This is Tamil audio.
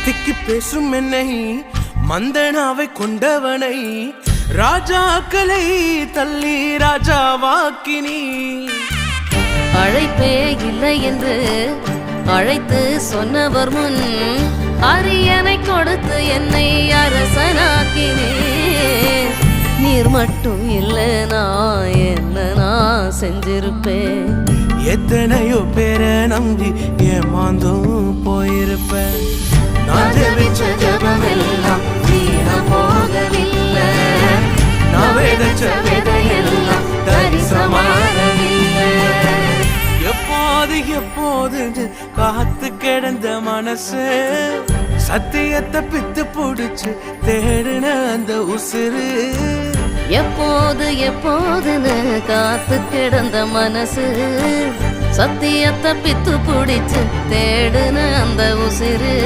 திக்கி பேசும் என்னை மந்தனாவை கொண்டவனை ராஜாக்களை தள்ளி ராஜாவாக்கினி. அழைப்பே இல்லை என்று அழைத்து சொன்னவர் முன் அரியணை கொடுத்து என்னை அரசனாக்கினே. நீர் மட்டும் இல்லைனா என்ன நான் செஞ்சிருப்பேன். எத்தனையோ பேரை நம்பி ஏமாந்தும் போயிருப்பேன். நான் ஜெபிச்ச ஜெபமெல்லாம் வீணா போகவில்லை. நான் விதைச்ச விதையெல்லாம் தரிசமாகவில்லை. எப்போது எப்போது காத்து கிடந்த மனசு சத்தியத்தை பித்து புடிச்சு தேடுன அந்த உசுறு. எப்போது எப்போதுன்னு காத்து கிடந்த மனசு சத்தியத்தை பித்து புடிச்சு தேடுன அந்த உசிறு.